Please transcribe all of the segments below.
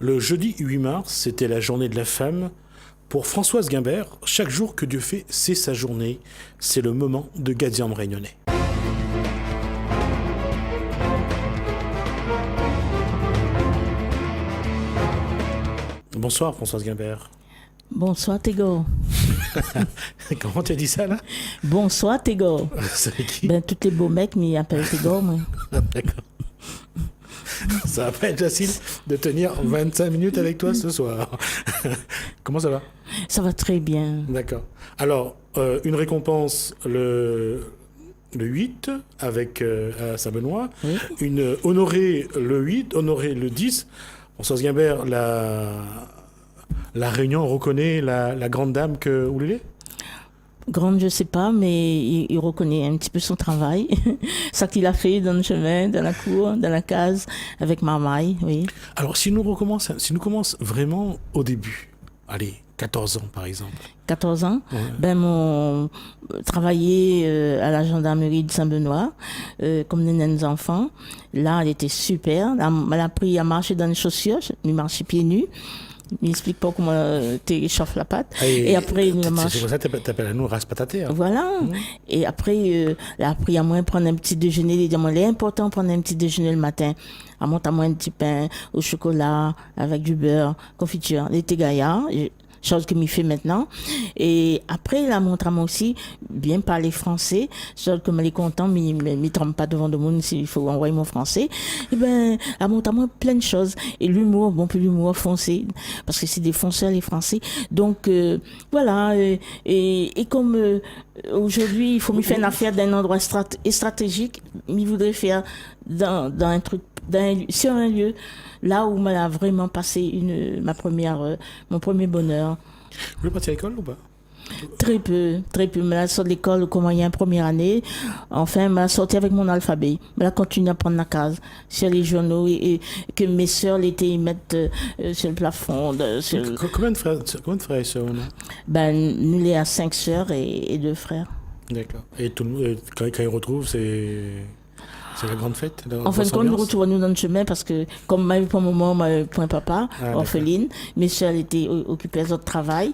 Le jeudi 8 mars, c'était la journée de la femme. Pour Françoise Guimbert, chaque jour que Dieu fait, c'est sa journée. C'est le moment de Gadiam Réunionnais. Bonsoir Françoise Guimbert. Bonsoir Tego. Comment tu as dit ça là? Bonsoir Tego. C'est qui? Ben, tous les beaux mecs m'y appellent Tego, moi. D'accord. Ça va pas être facile de tenir 25 minutes avec toi ce soir. Comment ça va? Ça va très bien. D'accord. Alors, une récompense le 8 avec à Saint-Benoît, Oui. une honorée le 8, honorée le 10. Françoise Guimbert, la Réunion reconnaît la grande dame que vous l'êtes? Grande, je sais pas, mais il reconnaît un petit peu son travail. Ça qu'il a fait dans le chemin, dans la cour, dans la case, avec Marmaille, oui. Alors, si nous commençons vraiment au début, allez, 14 ans par exemple. 14 ans, Ouais. ben mon travaillé à la gendarmerie de Saint-Benoît comme des naines enfants. Là, elle était super. Elle a appris à marcher dans les chaussures, il marchait pieds nus. Il m'explique pas comment tu échauffes la patte. Et après, il c'est marche. pour ça que t'appelles à nous race-pataté. Hein. Voilà. Et après, elle a appris à moi prendre un petit déjeuner. Il dit, il est important de prendre un petit déjeuner le matin. Elle monte à moi un petit pain au chocolat avec du beurre, confiture. Elle était gaillard. Chose que m'y fait maintenant. Et après, il a montré à moi aussi bien parler français. Chose que m'elle est content, mais m'y trompe pas devant le monde s'il faut envoyer mon français. Et ben, elle montre à moi plein de choses. Et l'humour, bon, plus l'humour foncé. Parce que c'est des fonceurs, les Français. Donc, voilà. Et comme, aujourd'hui, il faut m'y faire une affaire d'un endroit stratégique, il voudrait faire dans un truc, sur un lieu, là où m'a vraiment passé mon premier bonheur. Vous voulez partir à l'école ou pas? Très peu. Mais sorti de l'école, comme il y a une première année, enfin, m'a sorti avec mon alphabet. Mais là, continue à prendre la case sur les journaux et que mes sœurs l'été ils mettent sur le plafond. Combien de frères et sœurs on a? Ben, nous, les à 5 sœurs et 2 frères. D'accord. Et quand ils retrouvent, c'est la grande fête? En fin de compte, nous retrouvons dans le chemin parce que, comme ma pour le moment, ma point papa, orpheline, mes soeurs étaient occupées à autres travail,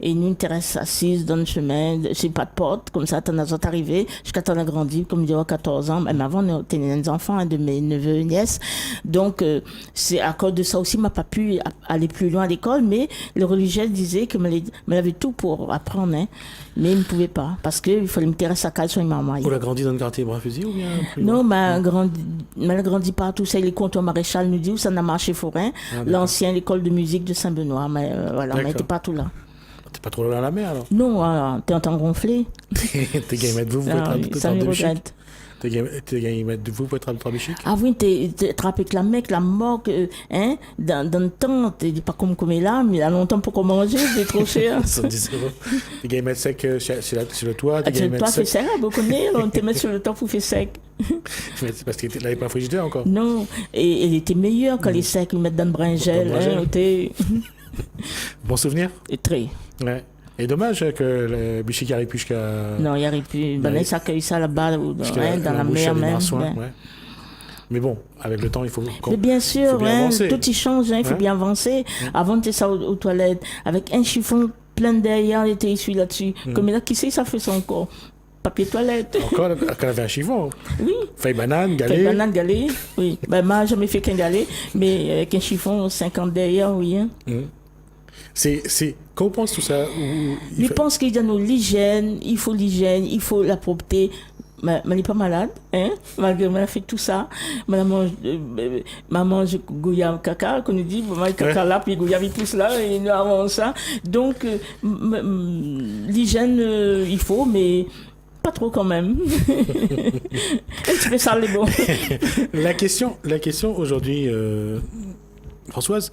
et nous, on restent assises dans le chemin, c'est pas de porte, comme ça, t'en as arrivé, jusqu'à t'en as grandi, comme je dis, à 14 ans, même avant, on était des enfants, de mes neveux et nièces. Donc, c'est à cause de ça aussi, m'a pas pu aller plus loin à l'école, mais le religieux disait que m'avait tout pour apprendre, mais il ne pouvait pas, parce qu'il fallait me terrer sa cale sur une maman. Vous l'avez grandi dans le quartier Bras-Fusil ou bien plus non, loin? m'a grandi partout. Ça, les comptoirs maréchal nous dit où ça n'a marché forain. L'ancienne école de musique de Saint-Benoît. Mais voilà, on n'était pas tout là. T'es pas trop loin à la mer alors? Non, t'es en temps gonflé. T'es gagné mettre vous pouvez être ça me regrette. T'es gagné mettre vous pouvez être à l'Albichic? Ah oui, t'es attrapé avec la mec, la morgue, dans le temps, t'es pas comme là, mais il y a longtemps pour qu'on mange, c'est trop cher. 70 €. T'es gagné mettre sec sur le toit, t'es Sur gagné le mettre toit, sec. c'est sec, on connaît, on te met sur le toit pour faire sec. C'est parce qu'il n'avait pas frigidaire encore. Non, et elle était meilleure quand les secs, ils mettent dans le bringel, Bon souvenir? Et très. Ouais. Et dommage que le Bichic arrive plus jusqu'à... Non, il n'y arrive plus. Ben, il s'accueille ça là-bas, dans la mer même. Ouais. Mais bon, avec le temps, il faut... Mais bien sûr, tout y change, il faut bien avancer. Avant, tu ça aux toilettes, avec un chiffon plein derrière, il était issu là-dessus. Comme là, qui sait, ça fait son corps. Papier toilette. Encore, elle avait un chiffon. Oui. Feuille banane, galet. Feuille banane, galet, oui. Ben, moi, jamais fait qu'un galet, mais avec un chiffon 50 derrière, oui. Qu'on pense tout ça? Je pense qu'il y a l'hygiène, il faut la propreté. Mais elle n'est pas malade, malgré qu'elle a fait tout ça. Maman mange gouyave caca, qu'on nous dit, maman caca là, puis gouyave il pousse là, et nous avons ça. Donc, l'hygiène, il faut, mais pas trop quand même. Un petit peu sale, bon. La question aujourd'hui, Françoise,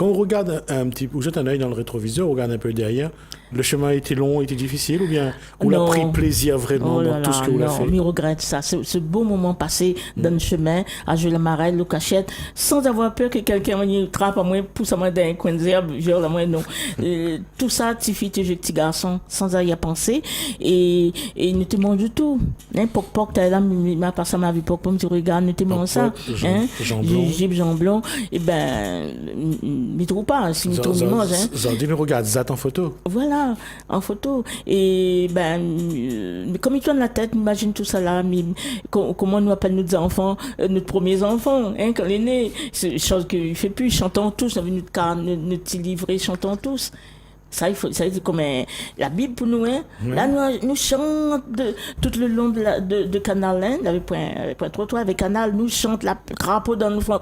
quand on regarde un petit peu, ou jette un œil dans le rétroviseur, on regarde un peu derrière, le chemin a été long, a été difficile, ou bien on a pris plaisir vraiment dans tout ce que vous avez fait? Non, je regrette ça. Ce beau moment passé dans le chemin, à jouer la marelle, le cachette, sans avoir peur que quelqu'un me trappe à moi, pousse à moi dans un coin d'herbe, genre la moi, non. Tout ça, petit fille, petit garçon, sans y penser, et ne te mange du tout. Poc, t'as là, m'a passé ma vie, poc, me dit, regarde, ne te mange ça. Jean blanc, et ben, m'y trouve pas, si m'y trouve, m'y mange, Zandine, mais regarde, Zat en photo. Voilà. En photo. Et comme il tourne la tête, imagine tout ça là, comment nous appelons nos enfants, nos premiers enfants, quand il est né. C'est chose qu'il ne fait plus, chantons tous, notre petit livret, chantons tous. Ça, c'est comme la Bible pour nous. Là, nous chantons tout le long de Canal, avec point trottoir, avec Canal, nous chantons la crapaud dans nos flancs.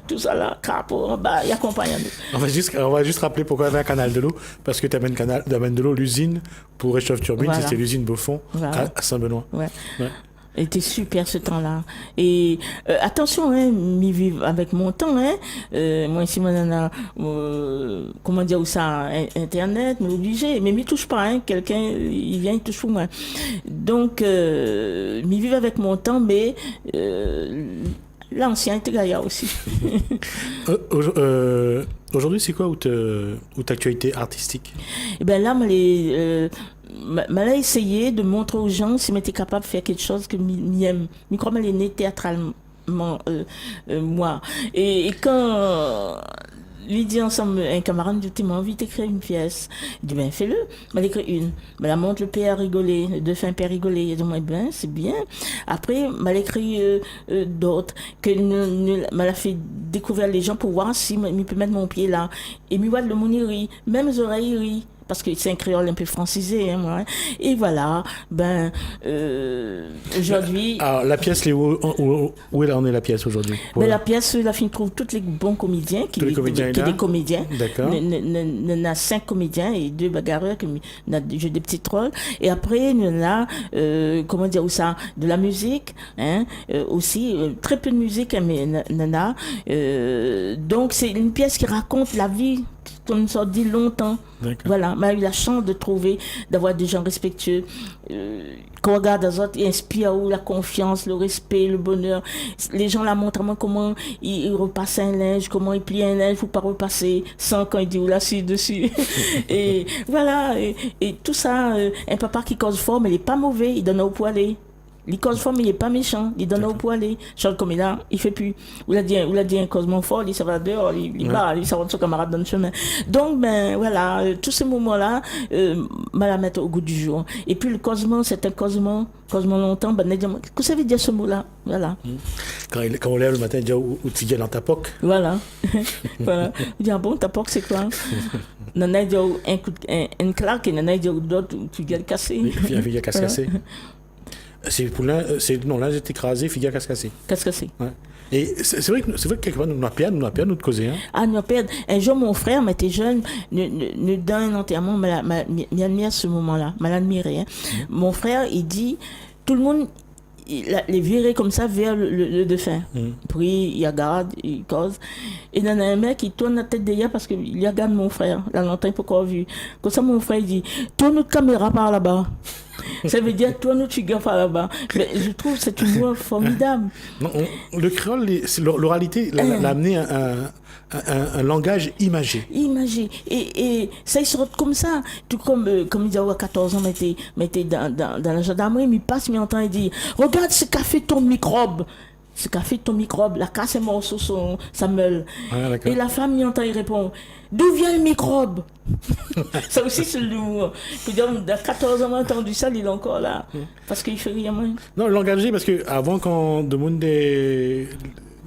Tout ça là, crapaud en bas, il accompagne nous. On va juste rappeler pourquoi il y avait un canal de l'eau. Parce que tu amènes de l'eau, l'usine pour réchauffe turbine, voilà. C'était l'usine Beaufort à Saint-Benoît. Ouais. C'était super ce temps-là. Et attention, m'y vivre avec mon temps. Moi ici, comment dire ça, Internet, m'obligé, mais m'y touche pas. Quelqu'un, il vient, il touche pour moi. Donc, m'y vivre avec mon temps, mais l'ancien était gaillard aussi. Aujourd'hui, c'est quoi votre actualité artistique? Eh bien là, m'a essayé de montrer aux gens si m'étais capable de faire quelque chose que m'aime. Je crois que je né théâtralement, moi. Et quand lui dit ensemble, un camarade me dit, tu m'as envie d'écrire une pièce. Il dit, ben fais-le. M'a écrit une. Me la montre, le père a rigolé, le défunt père a rigolé. Il dit, ben c'est bien. Après, m'a écrit d'autres, que m'a fait découvrir les gens pour voir si je peux mettre mon pied là. Et me voir le monde rit, même les oreilles rit. Parce que c'est un créole un peu francisé, moi. Et voilà, aujourd'hui... Alors, la pièce, où elle en est la pièce aujourd'hui? La pièce, la fin trouve tous les bons comédiens, qui des comédiens. D'accord. Il y a 5 comédiens et 2 bagarreurs qui jouent des petits rôles. Et après, il y en a, comment dire, de la musique, aussi, très peu de musique, mais il y en a. Donc, c'est une pièce qui raconte la vie qu'on nous a dit longtemps. D'accord. Voilà, on a eu la chance d'avoir des gens respectueux, qu'on regarde les autres, ils inspirent la confiance, le respect, le bonheur. Les gens la montrent à moi comment ils repassent un linge, comment ils plient un linge, il ne faut pas repasser sans quand ils disent là, dessus. Et voilà, et tout ça, un papa qui cause fort, mais il n'est pas mauvais, il donne au poêlé. Il cause fort, mais il n'est pas méchant. Il donne au poêlé. Charles, comme il a, il fait plus. Ou l'a dit un causement fort, il s'en va dehors, il bat, il s'en va de son camarade dans le chemin. Donc, voilà, tous ces moments-là, m'a la mettre au goût du jour. Et puis, le causement, c'est un causement longtemps, qu'est-ce que ça veut dire ce mot-là? Voilà. Quand on lève le matin, il dit, où tu viens dans ta poque? Voilà. Voilà. Il dit, ah bon, ta poque, c'est quoi? Nana, il dit, un claque, et nana, il dit, d'autres, tu viens le casser. Il vient casser. Là, j'étais écrasé, figure casse-cassé. Casse-cassé. Ouais. Et c'est vrai que quelque part, nous avons perdu notre causer. Nous avons perdu. Un jour, mon frère, m'était jeune, dans un enterrement, m'admire ce moment-là, m'admirait. Mon frère, il dit, tout le monde, les virer comme ça vers le défunt. Puis il regarde, il cause. Et il y en a un mec qui tourne la tête derrière parce qu'il regarde mon frère. Là, longtemps, il peut encore vu. Comme ça, mon frère, il dit, tourne notre caméra par là-bas. Ça veut dire, toi, nous, tu gaffes là-bas. Mais je trouve que c'est une voix formidable. Non, le créole, l'oralité l'a amené à un langage imagé. Imagé. Et ça, il sort comme ça. Tout comme il dit, à 14 ans, mettez dans la gendarmerie, il passe, il entend, il dit, regarde ce qu'a fait ton microbe. Ce qu'a fait ton microbe, la casse est morceau, ça meule. Et la femme, il entend, il répond, d'où vient le microbe? Ça aussi, c'est l'humour. À 14 ans, on a entendu ça, il est encore là. Parce qu'il fait rien moins. Non, l'engagé, parce qu'avant, quand le monde il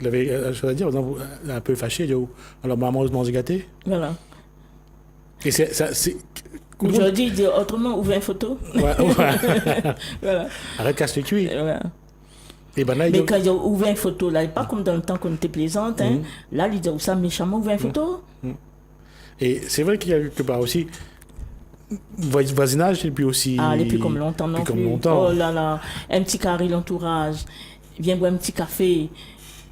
avait chose à dire, un peu fâché, il dit, alors maman, je mange gâté. Voilà. Et c'est aujourd'hui, il dit autrement, ouvre une photo. Ouais. Voilà. Arrête, casse les cuits. Voilà. Et là, mais quand il a ouvert une photo, là, pas comme dans le temps qu'on était plaisante, là, il dit ça méchamment, ouvert une photo. Et c'est vrai qu'il y a quelque part aussi voisinage, et puis aussi. Ah, et puis comme longtemps non plus. Oh là là, un petit carré, l'entourage, viens boire un petit café.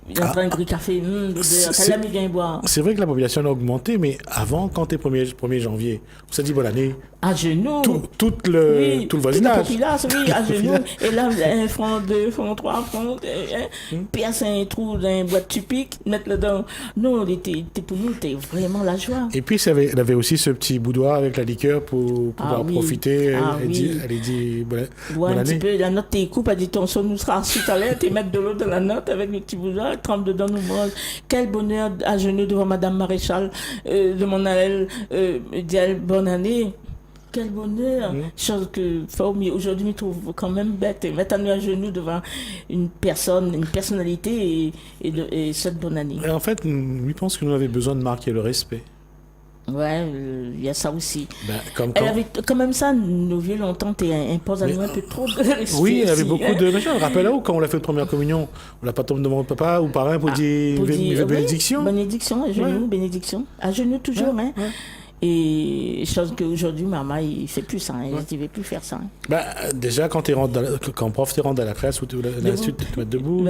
Il est en train de griller café, l'odeur, qu'elle aime bien boire. C'est vrai que la population a augmenté, mais avant, quand t'es 1er janvier, on s'est dit bonne année. À genoux. Tout le voisinage. Toute la populace, oui, à genoux. Et là, un franc, 2 francs, 3 francs, percer un trou dans une boîte typique, mettre le dedans. Non, pour nous, c'était vraiment la joie. Et puis, elle avait aussi ce petit boudoir avec la liqueur pour pouvoir profiter. Elle dit bonne un année. Petit peu, la note t'es coupe, elle dit ton son nous sera ensuite à l'air, t'es mettre de l'eau dans la note avec le petit boudoir, trempe dedans, nous mange. Quel bonheur à genoux devant Madame Maréchal, demander à elle, dire bonne année. Quel bonheur! Chose que aujourd'hui, je trouve quand même bête. Mettre à genoux devant une personne, une personnalité et cette bonne année. Et en fait, je pense que nous avions besoin de marquer le respect. Ouais, il y a ça aussi. Elle avait quand même ça, nos vieux longtemps, impose à nous un peu trop de respect. Oui, il y avait beaucoup de machins. Rappelle-vous, quand on l'a fait de première communion, on l'a pas tombé devant papa ou parrain pour dire bénédiction. Bénédiction, à genoux, bénédiction. À genoux toujours, hein. Ouais. Et chose qu'aujourd'hui, maman, il ne fait plus ça. Il ne veut plus faire ça. Déjà, quand prof te rentre à la classe ou l'institut, tu te mets debout.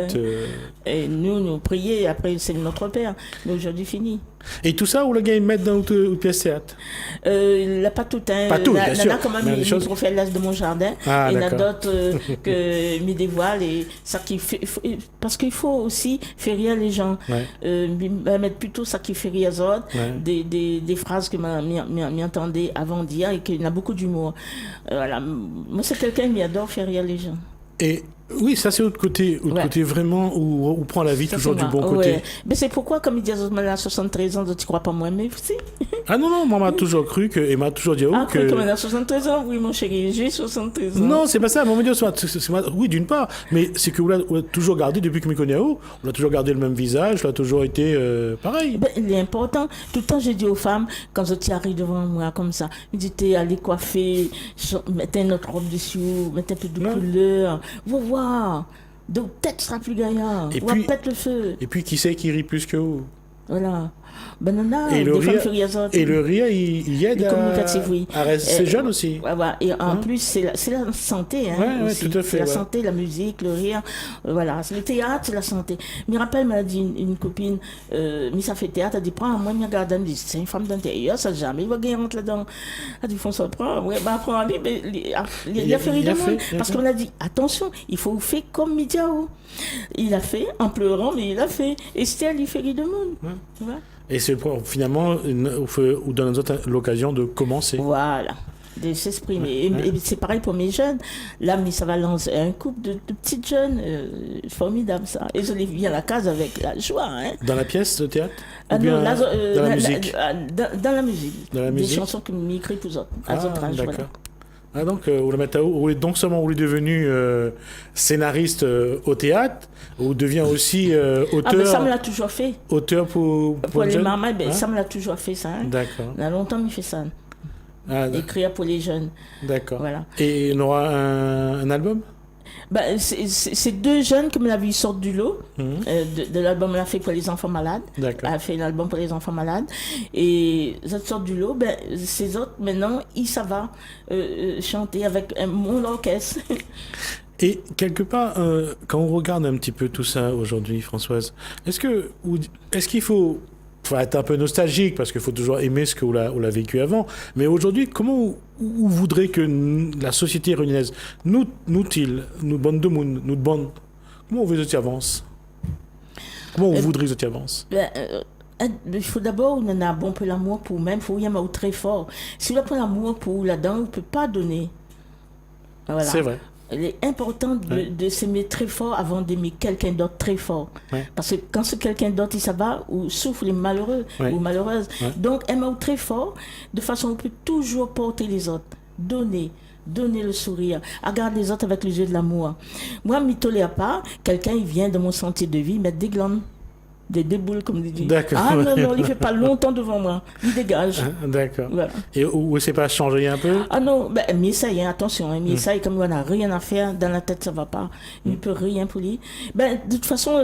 Et nous prions, après, c'est notre père. Mais aujourd'hui, fini. Et tout ça, où le gars, il met dans une pièce théâtre? Il n'a pas tout. Pas tout, bien sûr. Il y en a quand même une trophée l'âge de mon jardin. Il y en a d'autres que me dévoile. Et ça qui fait, parce qu'il faut aussi faire rire les gens. Mettre plutôt ça qui fait rire les autres. Des phrases que m'y entendais avant d'hier et qu'il y en a beaucoup d'humour. Voilà. Moi, c'est quelqu'un qui adore faire rire les gens. Et oui, ça c'est l'autre côté vraiment où on prend la vie ça, toujours du bon côté. Mais c'est pourquoi, comme il dit à 73 ans, tu ne crois pas moi, mais si. Ah non, moi m'a toujours cru et m'a toujours dit que... comme elle a 73 ans, oui mon chéri, j'ai 73 ans. Non, c'est pas ça, moi, oui d'une part, mais c'est que on l'a toujours gardé depuis que je me connais, on a toujours gardé le même visage, on a toujours été pareil. Il est important, tout le temps j'ai dit aux femmes, quand tu arrives devant moi comme ça, je dis t'es allé coiffer, mettez notre robe dessus, mettez un peu de couleur, vous voir. Donc peut-être sera plus gaillard. Et puis pète le feu. Et puis qui c'est qui rit plus que vous? Voilà. Banana, et le rire, il aide à rester jeune aussi. Et en plus, c'est la santé. Aussi. Tout à fait. C'est la santé, la musique, le rire. Voilà, c'est le théâtre, c'est la santé. Je me rappelle, m'a dit une copine, mais ça fait théâtre, elle dit, prends-moi, je regarde, elle dit, c'est une femme d'intérieur, ça jamais, il va gagner rentre là-dedans. Elle dit, François, prends, prends, il a fait rire de monde. Parce qu'on a dit, attention, il faut faire comme Midiao. Il a fait, en pleurant, mais il a fait. Estelle, il fait rire de monde. Ouais. Et c'est finalement, ou donne l'occasion de commencer. Voilà, de s'exprimer. Et c'est pareil pour mes jeunes. Là, mais ça va lancer un couple de petites jeunes. Formidable, ça. Et je les vis à la case avec la joie. Dans la pièce de théâtre dans la musique dans la musique. Dans la musique. Des chansons que m'écrit pour autres. D'accord. Voilà. Donc, vous êtes devenu scénariste au théâtre, ou devient aussi auteur. Mais ça me l'a toujours fait. Auteur pour les mamans, ça me l'a toujours fait ça. D'accord. Il y a longtemps qu'il fait ça. Écrire pour les jeunes. D'accord. Voilà. Et on aura un album? C'est deux jeunes qui me l'avaient vu sortir du lot. De l'album, elle a fait pour les enfants malades. D'accord. Elle a fait l'album pour les enfants malades. Et les autres sortent du lot. Ces autres, maintenant, ça va chanter avec mon orchestre. Et quelque part, quand on regarde un petit peu tout ça aujourd'hui, Françoise, est-ce qu'il faut être un peu nostalgique, parce qu'il faut toujours aimer ce qu'on a vécu avant, mais aujourd'hui, comment vous voudrez que la société réunionnaise, nous bande de monde, nous bande, comment on veut que tu avances? Comment on voudrait que tu avances? Il faut d'abord, on a un bon peu l'amour pour même, il faut y avoir très fort. Si on a pas l'amour pour là-dedans, on ne peut pas donner. Voilà. C'est vrai. Il est important de s'aimer très fort avant d'aimer quelqu'un d'autre très fort. Parce que quand c'est quelqu'un d'autre, ça va, ou souffre les malheureux ou malheureuses. Donc, aimer très fort, de façon on peut toujours porter les autres. Donner le sourire, regarder les autres avec les yeux de l'amour. Moi, je ne tolère pas, quelqu'un il vient de mon sentier de vie mettre des glandes des déboules, comme il dit. D'accord. Ah non, non, il ne fait pas longtemps devant moi. Il dégage. D'accord. Voilà. Et où c'est pas changé un peu? Ah non, ben, mais ça y est, attention, hein, mais ça y est, comme il n'a rien à faire, dans la tête, ça va pas. Il ne peut rien pour lui. Ben, de toute façon,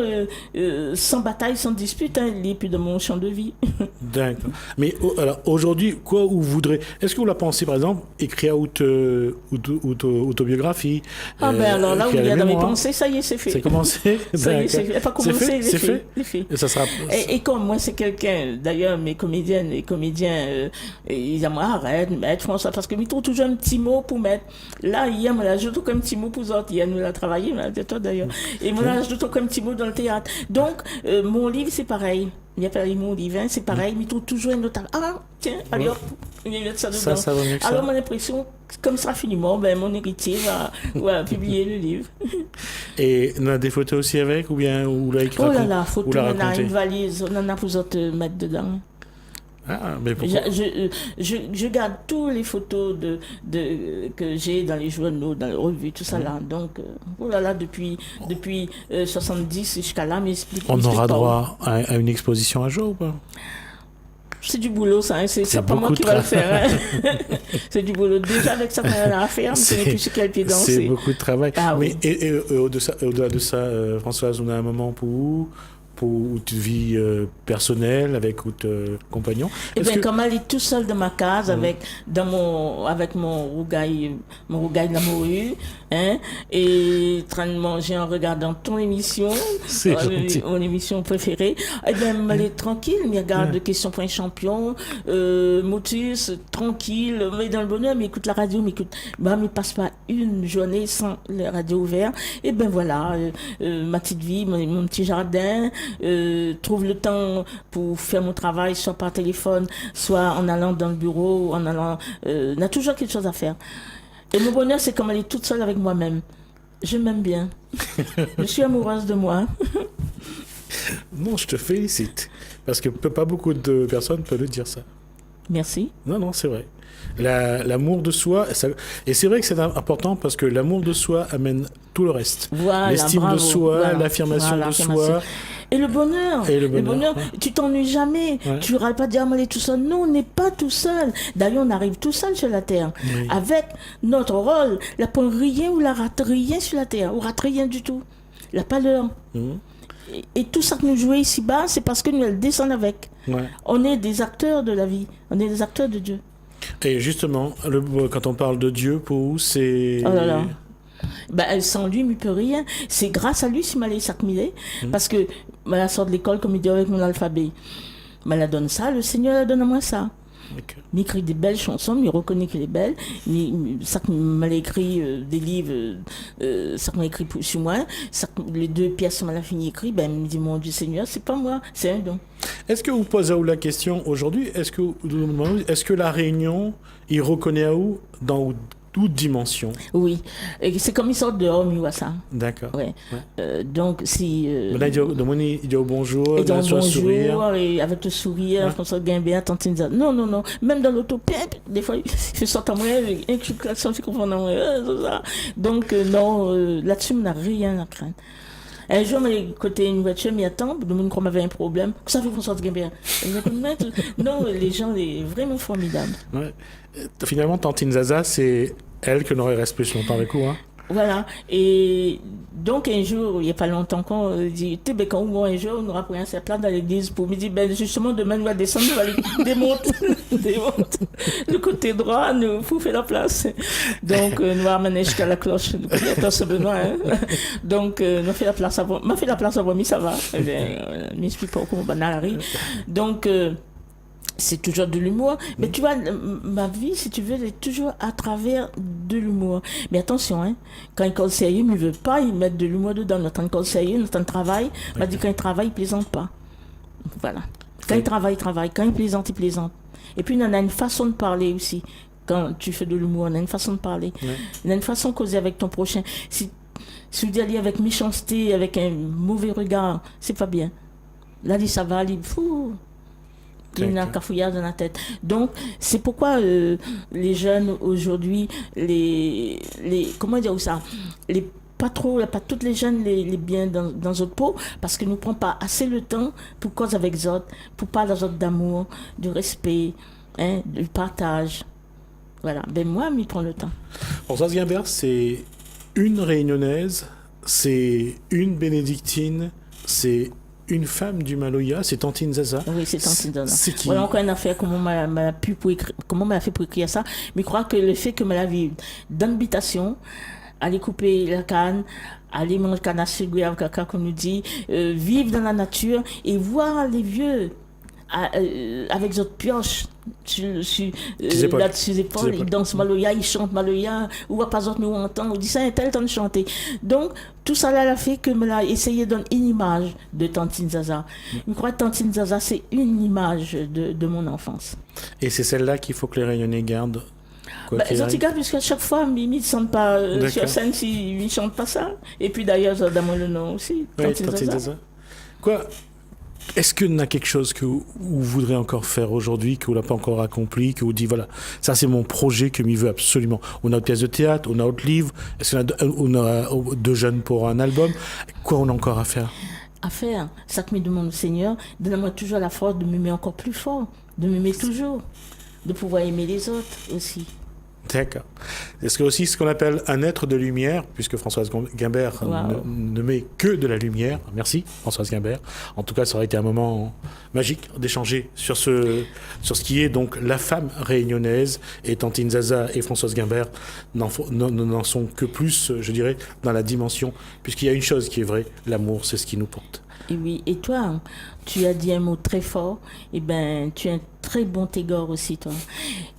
sans bataille, sans dispute, hein, il est plus dans mon champ de vie. D'accord. Mais alors aujourd'hui, quoi vous voudrez? Est-ce que vous la pensez, par exemple, écrire autobiographie? Ah ben alors là où il y a dans mes mémoires? pensées, ça y est, c'est fait. C'est commencé? Ça y est, c'est fait. Elle n'a pas commencé, C'est fait? il est fait. Et ça sera... Et comme moi, c'est quelqu'un, d'ailleurs, mes comédiennes et comédiens, ils disent, moi, arrête, mettre François, parce que ils trouvent toujours un petit mot pour mettre. Là, hier, moi, là, je trouve un petit mot pour les autres. Hier, nous, l'a travaillé, là, c'est toi d'ailleurs. Et moi, là, je trouve un petit mot dans le théâtre. Donc, mon livre, c'est pareil. Il a parlé mon livre, hein, c'est pareil, mais il trouve toujours un autre. Ah, tiens, allez hop, il y a ça dedans. Ça va mieux que ça. Alors, mon impression, comme ça finiment, ben, mon héritier va publier le livre. Et on a des photos aussi avec, ou bien, ou l'a écrit? Oh là là, photo, ou l'a on a raconté? une valise, on en a pour autres mettre dedans. Ah, mais pourquoi? Je garde toutes les photos que j'ai dans les journaux, dans les revues, tout ça là. Donc, oh là là, depuis 70 jusqu'à là, mais On aura droit à une exposition un jour ou pas? C'est du boulot, ça. Hein. C'est pas moi qui va le faire. Hein. C'est du boulot. Déjà, avec ça, on a à faire, mais ce n'est plus sur quel pied danser. C'est beaucoup de travail. Ah, mais, oui. et au-delà de ça, Françoise, on a un moment pour tu vis personnelle avec compagnon. Eh bien, comme elle est tout seule dans ma case, avec mon rougail de la morue, hein, et en train de manger en regardant ton émission, C'est gentil. mon émission préférée, eh bien, elle est tranquille, elle regarde Question pour un champion, Motus, tranquille, mais dans le bonheur, mais écoute la radio, mais passe pas une journée sans la radio ouverte. Et ben voilà, ma petite vie, mon petit jardin, trouve le temps pour faire mon travail, soit par téléphone, soit en allant dans le bureau, on a toujours quelque chose à faire. Et mon bonheur, c'est comme elle est toute seule avec moi-même. Je m'aime bien. Je suis amoureuse de moi. Non, je te félicite. Parce que pas beaucoup de personnes peuvent le dire ça. Merci. Non, c'est vrai. L'amour de soi, et c'est vrai que c'est important parce que l'amour de soi amène tout le reste. Voilà, l'estime bravo, de soi, voilà, l'affirmation de soi. Et le bonheur, ouais. Tu t'ennuies jamais, Ouais. tu râles pas de dire on est tout seul. Non, on n'est pas tout seul. D'ailleurs, on arrive tout seul sur la terre, Oui. avec notre rôle. La pointe rien ou la rate rien sur la terre, ou rate rien du tout. La pâleur. Mhm. Et tout ça que nous jouons ici-bas, c'est parce que nous le descendons avec. Ouais. On est des acteurs de la vie, on est des acteurs de Dieu. Et justement, quand on parle de Dieu, pour vous, c'est... Oh là là. Ben, sans lui, il ne peut rien. C'est grâce à lui si m'a s'accumuler. Parce que elle sort de l'école comme il dit avec mon alphabet. Mais elle donne ça, le Seigneur elle donne à moi ça. Okay. Il écrit des belles chansons, il reconnaît qu'elle est belle. Ça m'a écrit des livres, ça m'a écrit sur moi. Ça, les 2 pièces m'a fini écrit. Ben, il me dit mon Dieu Seigneur, c'est pas moi, c'est un don. Est-ce que vous posez à vous la question aujourd'hui, est-ce que la Réunion, il reconnaît à vous dans toute dimension? Oui, et c'est comme une sorte de homme, il voit ça. D'accord. Ouais. Donc, si. Là, il dit au bonjour, Et dans sur le le sourire. bonjour, et avec le sourire, Ouais. François Guimbert, Tantine Zad. Non. Même dans l'auto, des fois, je sors à moi, un cul de klaxon, je comprends, non, c'est ça. Donc, non, là-dessus, on n'a rien à craindre. Un jour, côté une voiture, mais attends, le monde croit avait un problème. Que ça fait François Guimbert? Non, les gens, sont vraiment formidables. Ouais. Finalement, Tantine Zaza, c'est elle que n'aurait resté plus longtemps avec vous. Hein. Voilà. Et donc, un jour, il n'y a pas longtemps, qu'on dit, quand on un jour, on aura pris un certain dans l'église pour me dire, ben, justement, demain, on va descendre, on va aller démonter le côté droit, nous, pour faire la place. Donc, nous allons amener jusqu'à la cloche, le côté attention besoin. Hein. Donc, nous fait la place avant, m'a fait la place avant, mais ça va. Eh bien, je m'explique pas comment on arrive. Donc, c'est toujours de l'humour. Mais tu vois, ma vie, si tu veux, elle est toujours à travers de l'humour. Mais attention, hein, quand il colle sérieux, il ne veut pas y mettre de l'humour dedans. Notre temps sérieux, notre temps de travail, on m'a dit quand il travaille, il ne plaisante pas. Voilà. Quand il travaille, il travaille. Quand il plaisante, il plaisante. Et puis, on a une façon de parler aussi. Quand tu fais de l'humour, on a une façon de parler. Ouais. On a une façon de causer avec ton prochain. Si tu dis aller avec méchanceté, avec un mauvais regard, c'est pas bien. Là, ça va, il fou. Il y a un cafouillage dans la tête. Donc, c'est pourquoi les jeunes aujourd'hui, comment dire ça, les pas trop, pas toutes les jeunes les bien dans notre peau, parce que nous ne prenons pas assez le temps pour cause avec les autres, pour parler aux autres d'amour, du respect, hein, du partage. Voilà, ben moi, je prends le temps. Françoise Guimbert, c'est une réunionnaise, c'est une bénédictine, c'est une femme du Maloya, c'est Tantine Zaza. Oui, c'est Tantine Zaza. C'est qui? Voilà encore une affaire, comment m'a fait pour écrire ça. Mais je crois que le fait que me la vive dans l'habitation, aller couper la canne, aller manger canne à sucre avec caca, comme nous dit, vivre dans la nature et voir les vieux avec d'autres pioches sur les épaules, ils dansent Maloya, ils chantent Maloya, ou pas autres, mais on entend, on dit ça, un tel temps de chanter. Donc, tout ça là a fait que me l'a essayé de donner une image de Tantine Zaza. Je crois que Tantine Zaza, c'est une image de mon enfance. Et c'est celle-là qu'il faut que les Réunionnais gardent. En tout cas, puisque chaque fois, Mimi ne chante pas sur scène s'il ne chante pas ça. Et puis d'ailleurs, dans le nom aussi, Tantine Zaza. Quoi? Est-ce qu'il y a quelque chose que vous voudrez encore faire aujourd'hui, que vous n'avez pas encore accompli, que vous dites, voilà, ça c'est mon projet que m'y veut absolument. On a une pièce de théâtre, on a autre livre, est-ce qu'on a 2 jeunes pour un album? Quoi on a encore à faire? À faire, ça que me demande le Seigneur, donne-moi toujours la force de m'aimer encore plus fort, de m'aimer toujours, de pouvoir aimer les autres aussi. D'accord. Est-ce que aussi ce qu'on appelle un être de lumière, puisque Françoise Guimbert ne met que de la lumière. Merci Françoise Guimbert. En tout cas, ça aurait été un moment magique d'échanger sur ce qui est donc la femme réunionnaise. Et Tantine Zaza et Françoise Guimbert n'en sont que plus, je dirais, dans la dimension, puisqu'il y a une chose qui est vraie, l'amour, c'est ce qui nous porte. Et oui, et toi, tu as dit un mot très fort, et ben tu es un très bon tégor aussi, toi.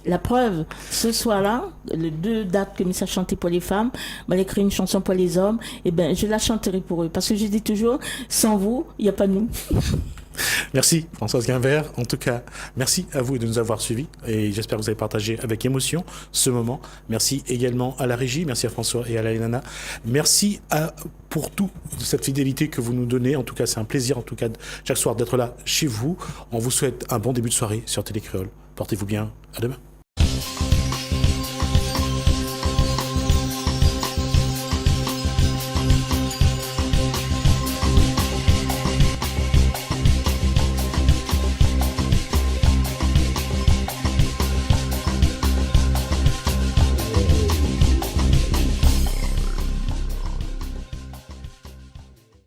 La preuve, ce soir-là, les 2 dates que Missa chanté pour les femmes, m'a écrit une chanson pour les hommes, et ben je la chanterai pour eux, parce que je dis toujours, sans vous, il n'y a pas nous. Merci Françoise Guimbert. En tout cas, merci à vous de nous avoir suivis et j'espère que vous avez partagé avec émotion ce moment. Merci également à la régie, merci à François et à la Nana. Merci pour toute cette fidélité que vous nous donnez. En tout cas, c'est un plaisir en tout cas chaque soir d'être là chez vous. On vous souhaite un bon début de soirée sur Télé Créole. Portez-vous bien. À demain.